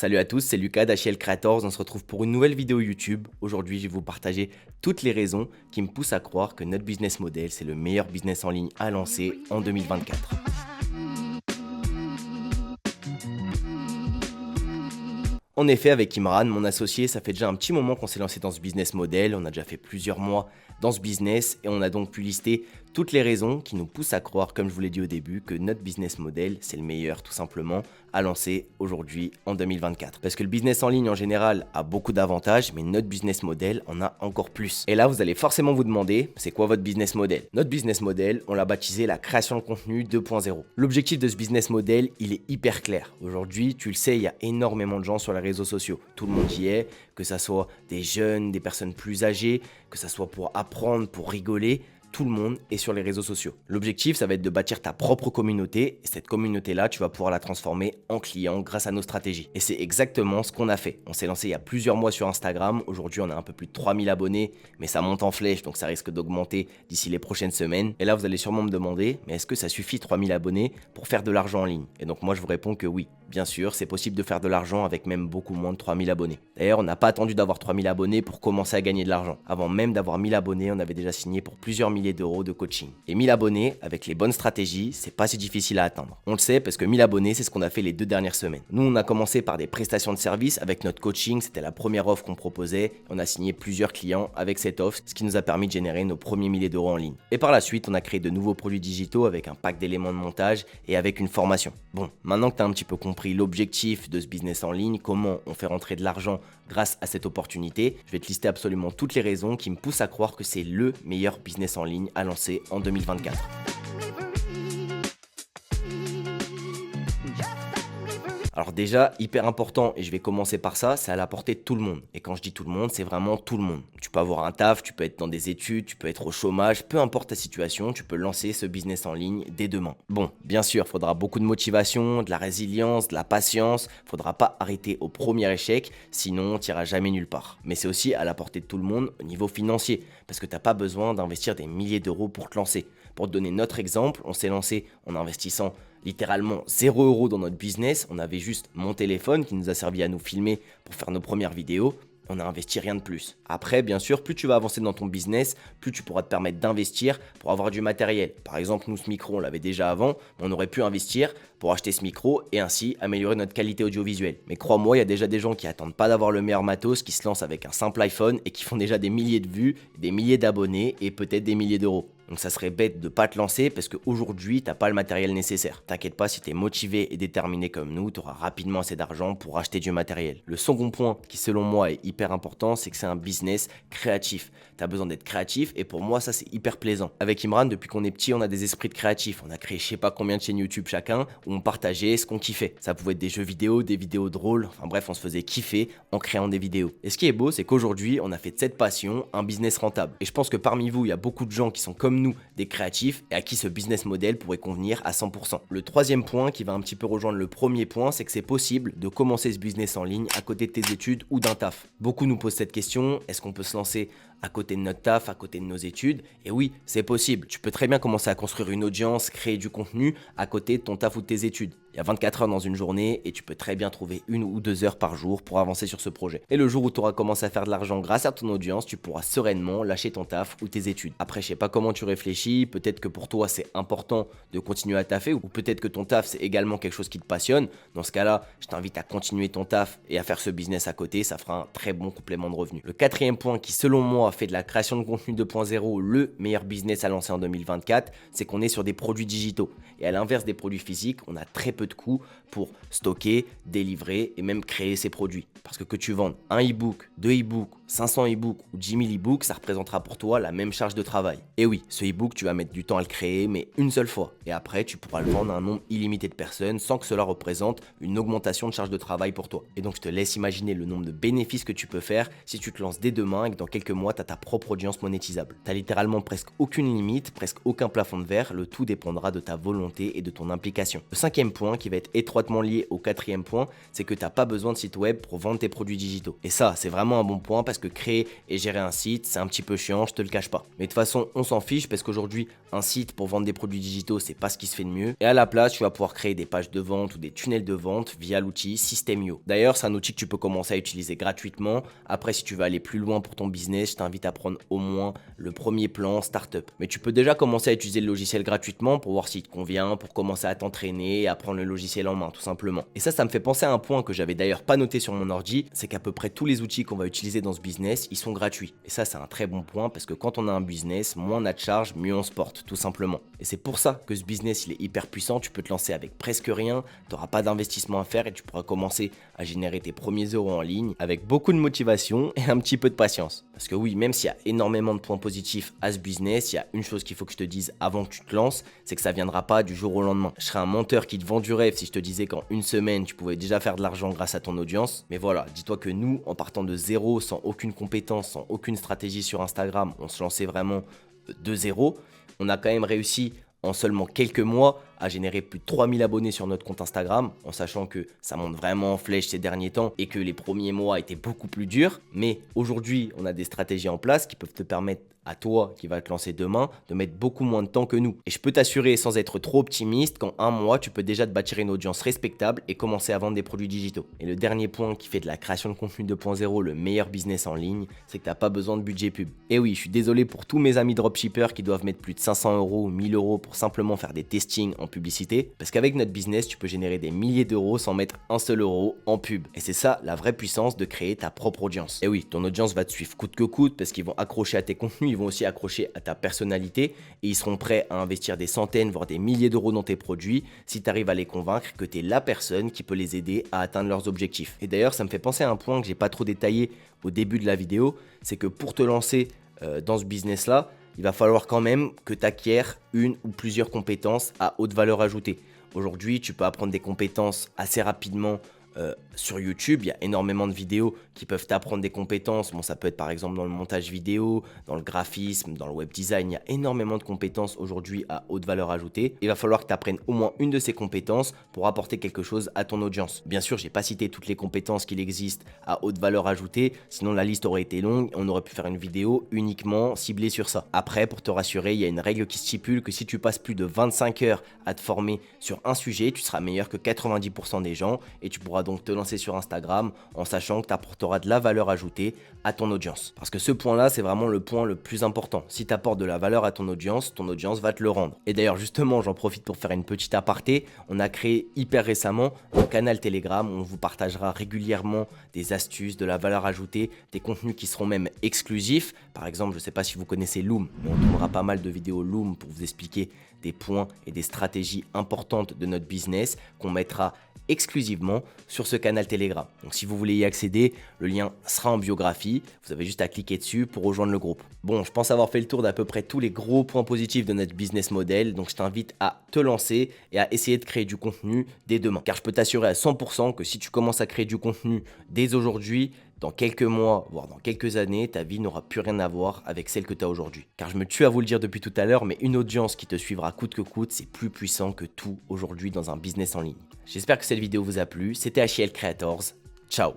Salut à tous, c'est Lucas d'HL Creators, on se retrouve pour une nouvelle vidéo YouTube. Aujourd'hui, je vais vous partager toutes les raisons qui me poussent à croire que notre business model, c'est le meilleur business en ligne à lancer en 2024. En effet, avec Imran, mon associé, ça fait déjà un petit moment qu'on s'est lancé dans ce business model, on a déjà fait plusieurs mois dans ce business et on a donc pu lister toutes les raisons qui nous poussent à croire, comme je vous l'ai dit au début, que notre business model, c'est le meilleur tout simplement à lancer aujourd'hui en 2024. Parce que le business en ligne en général a beaucoup d'avantages, mais notre business model en a encore plus. Et là, vous allez forcément vous demander, c'est quoi votre business model? Notre business model, on l'a baptisé la création de contenu 2.0. L'objectif de ce business model, il est hyper clair. Aujourd'hui, tu le sais, il y a énormément de gens sur les réseaux sociaux. Tout le monde y est, que ça soit des jeunes, des personnes plus âgées, que ça soit pour apprendre, pour rigoler. Tout le monde est sur les réseaux sociaux. L'objectif, ça va être de bâtir ta propre communauté et cette communauté-là, tu vas pouvoir la transformer en client grâce à nos stratégies. Et c'est exactement ce qu'on a fait. On s'est lancé il y a plusieurs mois sur Instagram. Aujourd'hui, on a un peu plus de 3000 abonnés, mais ça monte en flèche, donc ça risque d'augmenter d'ici les prochaines semaines. Et là, vous allez sûrement me demander, mais est-ce que ça suffit 3000 abonnés pour faire de l'argent en ligne? Et donc moi, je vous réponds que oui. Bien sûr, c'est possible de faire de l'argent avec même beaucoup moins de 3000 abonnés. D'ailleurs, on n'a pas attendu d'avoir 3000 abonnés pour commencer à gagner de l'argent. Avant même d'avoir 1000 abonnés, on avait déjà signé pour plusieurs milliers d'euros de coaching. Et 1000 abonnés, avec les bonnes stratégies, c'est pas si difficile à atteindre. On le sait parce que 1000 abonnés, c'est ce qu'on a fait les 2 dernières semaines. Nous, on a commencé par des prestations de services avec notre coaching, c'était la première offre qu'on proposait. On a signé plusieurs clients avec cette offre, ce qui nous a permis de générer nos premiers milliers d'euros en ligne. Et par la suite, on a créé de nouveaux produits digitaux avec un pack d'éléments de montage et avec une formation. Bon, maintenant que tu as un petit peu compris l'objectif de ce business en ligne, comment on fait rentrer de l'argent grâce à cette opportunité, je vais te lister absolument toutes les raisons qui me poussent à croire que c'est le meilleur business en ligne à lancer en 2024. Alors déjà, hyper important, et je vais commencer par ça, c'est à la portée de tout le monde. Et quand je dis tout le monde, c'est vraiment tout le monde. Tu peux avoir un taf, tu peux être dans des études, tu peux être au chômage, peu importe ta situation, tu peux lancer ce business en ligne dès demain. Bon, bien sûr, il faudra beaucoup de motivation, de la résilience, de la patience, il ne faudra pas arrêter au premier échec, sinon tu n'iras jamais nulle part. Mais c'est aussi à la portée de tout le monde au niveau financier, parce que tu n'as pas besoin d'investir des milliers d'euros pour te lancer. Pour te donner notre exemple, on s'est lancé en investissant littéralement 0 € dans notre business. On avait juste mon téléphone qui nous a servi à nous filmer pour faire nos premières vidéos. On n'a investi rien de plus. Après, bien sûr, plus tu vas avancer dans ton business, plus tu pourras te permettre d'investir pour avoir du matériel. Par exemple, nous, ce micro, on l'avait déjà avant, mais on aurait pu investir pour acheter ce micro et ainsi améliorer notre qualité audiovisuelle. Mais crois-moi, il y a déjà des gens qui attendent pas d'avoir le meilleur matos, qui se lancent avec un simple iPhone et qui font déjà des milliers de vues, des milliers d'abonnés et peut-être des milliers d'euros. Donc ça serait bête de pas te lancer parce qu'aujourd'hui, tu n'as pas le matériel nécessaire. T'inquiète pas, si tu es motivé et déterminé comme nous, tu auras rapidement assez d'argent pour acheter du matériel. Le second point qui selon moi est hyper important, c'est que c'est un business créatif. Tu as besoin d'être créatif et pour moi, ça c'est hyper plaisant. Avec Imran, depuis qu'on est petit, on a des esprits de créatifs. On a créé je sais pas combien de chaînes YouTube chacun où on partageait ce qu'on kiffait. Ça pouvait être des jeux vidéo, des vidéos drôles, enfin bref, on se faisait kiffer en créant des vidéos. Et ce qui est beau, c'est qu'aujourd'hui, on a fait de cette passion un business rentable. Et je pense que parmi vous, il y a beaucoup de gens qui sont comme nous, des créatifs et à qui ce business model pourrait convenir à 100%. Le troisième point qui va un petit peu rejoindre le premier point, c'est que c'est possible de commencer ce business en ligne à côté de tes études ou d'un taf. Beaucoup nous posent cette question, est-ce qu'on peut se lancer à côté de notre taf, à côté de nos études? Et oui, c'est possible. Tu peux très bien commencer à construire une audience, créer du contenu à côté de ton taf ou de tes études. Il y a 24 heures dans une journée et tu peux très bien trouver 1 ou 2 heures par jour pour avancer sur ce projet. Et le jour où tu auras commencé à faire de l'argent grâce à ton audience, tu pourras sereinement lâcher ton taf ou tes études. Après, je sais pas comment tu réfléchis, peut-être que pour toi c'est important de continuer à taffer ou peut-être que ton taf c'est également quelque chose qui te passionne. Dans ce cas-là, je t'invite à continuer ton taf et à faire ce business à côté, ça fera un très bon complément de revenus. Le quatrième point qui selon moi fait de la création de contenu 2.0 le meilleur business à lancer en 2024, c'est qu'on est sur des produits digitaux. Et à l'inverse des produits physiques, on a très peu de coûts pour stocker, délivrer et même créer ces produits. Parce que tu vendes un e-book, 2 e-books, 500 e-books ou 10 000 e-books, ça représentera pour toi la même charge de travail. Et oui, ce e-book, tu vas mettre du temps à le créer, mais une seule fois. Et après, tu pourras le vendre à un nombre illimité de personnes sans que cela représente une augmentation de charge de travail pour toi. Et donc, je te laisse imaginer le nombre de bénéfices que tu peux faire si tu te lances dès demain et que dans quelques mois, tu as ta propre audience monétisable. Tu n'as littéralement presque aucune limite, presque aucun plafond de verre, le tout dépendra de ta volonté et de ton implication. Le cinquième point qui va être étroitement étroitement lié au quatrième point, c'est que tu n'as pas besoin de site web pour vendre tes produits digitaux. Et ça, c'est vraiment un bon point parce que créer et gérer un site, c'est un petit peu chiant, je te le cache pas. Mais de toute façon, on s'en fiche parce qu'aujourd'hui, un site pour vendre des produits digitaux, c'est pas ce qui se fait de mieux. Et à la place, tu vas pouvoir créer des pages de vente ou des tunnels de vente via l'outil System.io. D'ailleurs, c'est un outil que tu peux commencer à utiliser gratuitement. Après, si tu veux aller plus loin pour ton business, je t'invite à prendre au moins le premier plan startup. Mais tu peux déjà commencer à utiliser le logiciel gratuitement pour voir s'il te convient, pour commencer à t'entraîner et à prendre le logiciel en main, tout simplement. Et ça me fait penser à un point que j'avais d'ailleurs pas noté sur mon ordi, c'est qu'à peu près tous les outils qu'on va utiliser dans ce business, ils sont gratuits. Et ça, c'est un très bon point parce que quand on a un business, moins on a de charges, mieux on se porte, tout simplement. Et c'est pour ça que ce business, il est hyper puissant. Tu peux te lancer avec presque rien, tu n'auras pas d'investissement à faire et tu pourras commencer à générer tes premiers euros en ligne avec beaucoup de motivation et un petit peu de patience. Parce que oui, même s'il y a énormément de points positifs à ce business, il y a une chose qu'il faut que je te dise avant que tu te lances, c'est que ça viendra pas du jour au lendemain. Je serais un menteur qui te vend du rêve si je te disais qu'en une semaine, tu pouvais déjà faire de l'argent grâce à ton audience. Mais voilà, dis-toi que nous, en partant de zéro, sans aucune compétence, sans aucune stratégie sur Instagram, on se lançait vraiment de zéro. On a quand même réussi en seulement quelques mois à générer plus de 3000 abonnés sur notre compte Instagram, en sachant que ça monte vraiment en flèche ces derniers temps et que les premiers mois étaient beaucoup plus durs. Mais aujourd'hui, on a des stratégies en place qui peuvent te permettre à toi qui va te lancer demain de mettre beaucoup moins de temps que nous. Et je peux t'assurer sans être trop optimiste qu'en un mois, tu peux déjà te bâtir une audience respectable et commencer à vendre des produits digitaux. Et le dernier point qui fait de la création de contenu 2.0 le meilleur business en ligne, c'est que tu n'as pas besoin de budget pub. Et oui, je suis désolé pour tous mes amis dropshippers qui doivent mettre plus de 500 euros ou 1000 euros pour simplement faire des testings en publicité, parce qu'avec notre business, tu peux générer des milliers d'euros sans mettre un seul euro en pub. Et c'est ça la vraie puissance de créer ta propre audience. Et oui, ton audience va te suivre coûte que coûte parce qu'ils vont accrocher à tes contenus, ils vont aussi accrocher à ta personnalité et ils seront prêts à investir des centaines voire des milliers d'euros dans tes produits si tu arrives à les convaincre que tu es la personne qui peut les aider à atteindre leurs objectifs. Et d'ailleurs, ça me fait penser à un point que j'ai pas trop détaillé au début de la vidéo, c'est que pour te lancer dans ce business là, il va falloir quand même que tu acquières une ou plusieurs compétences à haute valeur ajoutée. Aujourd'hui, tu peux apprendre des compétences assez rapidement sur YouTube. Il y a énormément de vidéos qui peuvent t'apprendre des compétences. Bon, ça peut être par exemple dans le montage vidéo, dans le graphisme, dans le web design. Il y a énormément de compétences aujourd'hui à haute valeur ajoutée. Il va falloir que tu apprennes au moins une de ces compétences pour apporter quelque chose à ton audience. Bien sûr, je n'ai pas cité toutes les compétences qu'il existe à haute valeur ajoutée, sinon la liste aurait été longue et on aurait pu faire une vidéo uniquement ciblée sur ça. Après, pour te rassurer, il y a une règle qui stipule que si tu passes plus de 25 heures à te former sur un sujet, tu seras meilleur que 90% des gens et tu pourras donc te lancer sur Instagram en sachant que tu apporteras de la valeur ajoutée à ton audience. Parce que ce point-là, c'est vraiment le point le plus important. Si tu apportes de la valeur à ton audience va te le rendre. Et d'ailleurs, justement, j'en profite pour faire une petite aparté. On a créé hyper récemment un canal Telegram où on vous partagera régulièrement des astuces, de la valeur ajoutée, des contenus qui seront même exclusifs. Par exemple, je ne sais pas si vous connaissez Loom, mais on tournera pas mal de vidéos Loom pour vous expliquer des points et des stratégies importantes de notre business qu'on mettra exclusivement sur ce canal Telegram. Donc si vous voulez y accéder, le lien sera en biographie, vous avez juste à cliquer dessus pour rejoindre le groupe. Bon, je pense avoir fait le tour d'à peu près tous les gros points positifs de notre business model, donc je t'invite à te lancer et à essayer de créer du contenu dès demain. Car je peux t'assurer à 100% que si tu commences à créer du contenu dès aujourd'hui, dans quelques mois, voire dans quelques années, ta vie n'aura plus rien à voir avec celle que tu as aujourd'hui. Car je me tue à vous le dire depuis tout à l'heure, mais une audience qui te suivra coûte que coûte, c'est plus puissant que tout aujourd'hui dans un business en ligne. J'espère que cette vidéo vous a plu. C'était HL Creators. Ciao.